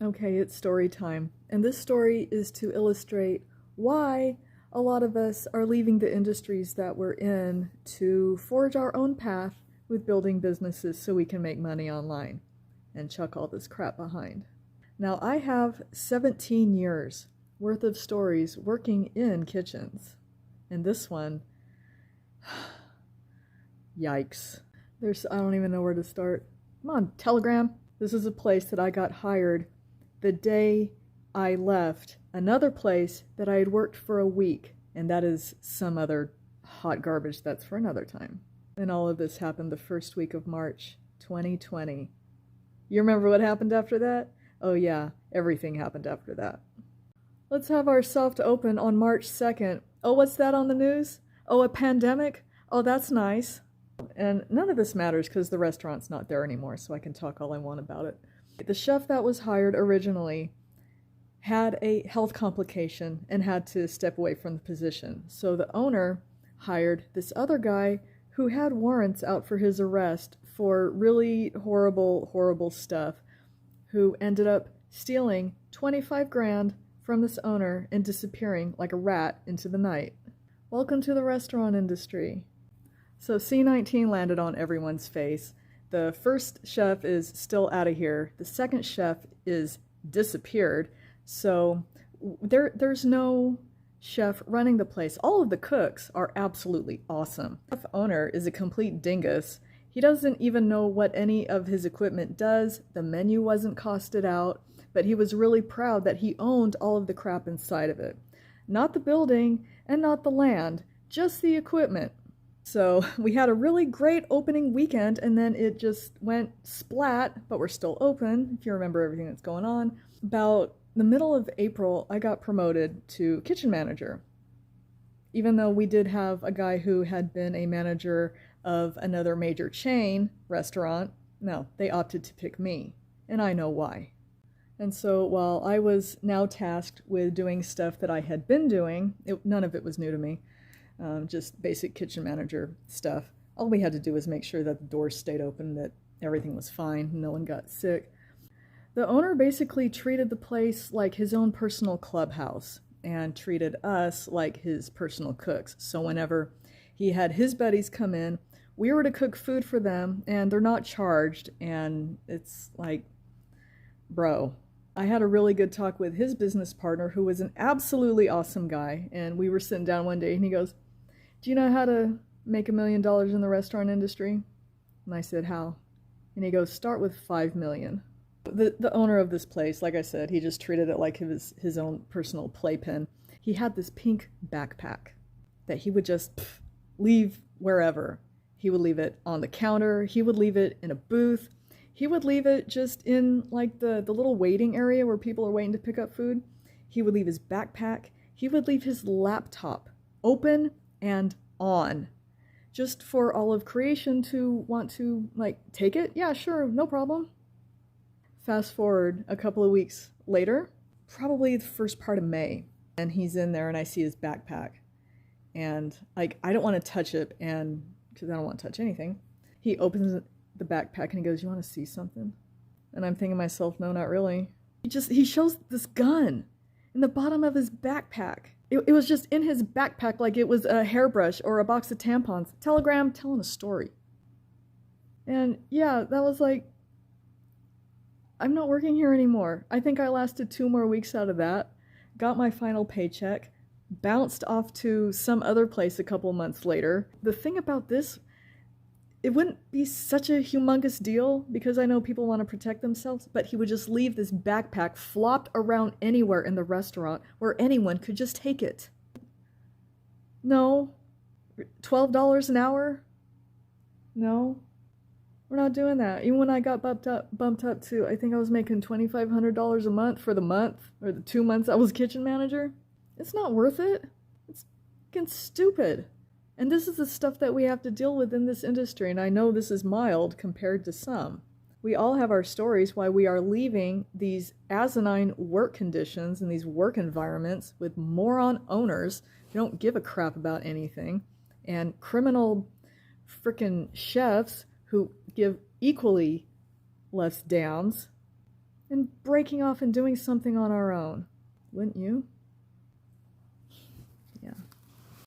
Okay, it's story time. And this story is to illustrate why a lot of us are leaving the industries that we're in to forge our own path with building businesses so we can make money online and chuck all this crap behind. Now, I have 17 years worth of stories working in kitchens. And this one, yikes. I don't even know where to start. Come on, Telegram. This is a place that I got hired the day I left another place that I had worked for a week, and that is some other hot garbage that's for another time. And all of this happened the first week of March 2020. You remember what happened after that? Oh yeah, everything happened after that. Let's have our soft open on March 2nd. Oh, what's that on the news? Oh, a pandemic? Oh, that's nice. And none of this matters because the restaurant's not there anymore, so I can talk all I want about it. The chef that was hired originally had a health complication and had to step away from the position. So the owner hired this other guy who had warrants out for his arrest for really horrible, horrible stuff, who ended up stealing 25 grand from this owner and disappearing like a rat into the night. Welcome to the restaurant industry. So C-19 landed on everyone's face. The first chef is still out of here. The second chef is disappeared. So there's no chef running the place. All of the cooks are absolutely awesome. The chef owner is a complete dingus. He doesn't even know what any of his equipment does. The menu wasn't costed out, but he was really proud that he owned all of the crap inside of it. Not the building and not the land, just the equipment. So we had a really great opening weekend, and then it just went splat, but we're still open, if you remember everything that's going on. About the middle of April, I got promoted to kitchen manager. Even though we did have a guy who had been a manager of another major chain restaurant, no, they opted to pick me, and I know why. And so while I was now tasked with doing stuff that I had been doing, none of it was new to me. Just basic kitchen manager stuff. All we had to do was make sure that the doors stayed open, that everything was fine, no one got sick. The owner basically treated the place like his own personal clubhouse and treated us like his personal cooks. So whenever he had his buddies come in, we were to cook food for them, and they're not charged, and it's like, bro. I had a really good talk with his business partner, who was an absolutely awesome guy, and we were sitting down one day and he goes, "Do you know how to make $1 million in the restaurant industry?" And I said, "How?" And he goes, "Start with 5 million." The owner of this place, like I said, he just treated it like his own personal playpen. He had this pink backpack that he would just leave wherever. He would leave it on the counter. He would leave it in a booth. He would leave it just in like the little waiting area where people are waiting to pick up food. He would leave his backpack. He would leave his laptop open and on, just for all of creation to want to like take it. Yeah, sure, no problem. Fast forward a couple of weeks later, probably the first part of May, and he's in there and I see his backpack, and like I don't want to touch it, and because I don't want to touch anything. He opens the backpack and he goes, "You want to see something?" And I'm thinking to myself, no, not really. He shows this gun in the bottom of his backpack. It was just in his backpack like it was a hairbrush or a box of tampons. Telegram telling a story. And yeah, that was like, I'm not working here anymore. I think I lasted 2 more weeks out of that, got my final paycheck, bounced off to some other place a couple months later. The thing about this, it wouldn't be such a humongous deal because I know people want to protect themselves, but he would just leave this backpack flopped around anywhere in the restaurant where anyone could just take it. No. $12 an hour? No. We're not doing that. Even when I got bumped up to, I think I was making $2,500 a month for the month, or the 2 months I was kitchen manager. It's not worth it. It's fucking stupid. And this is the stuff that we have to deal with in this industry, and I know this is mild compared to some. We all have our stories why we are leaving these asinine work conditions and these work environments with moron owners who don't give a crap about anything, and criminal frickin' chefs who give equally less downs. and breaking off and doing something on our own. Wouldn't you?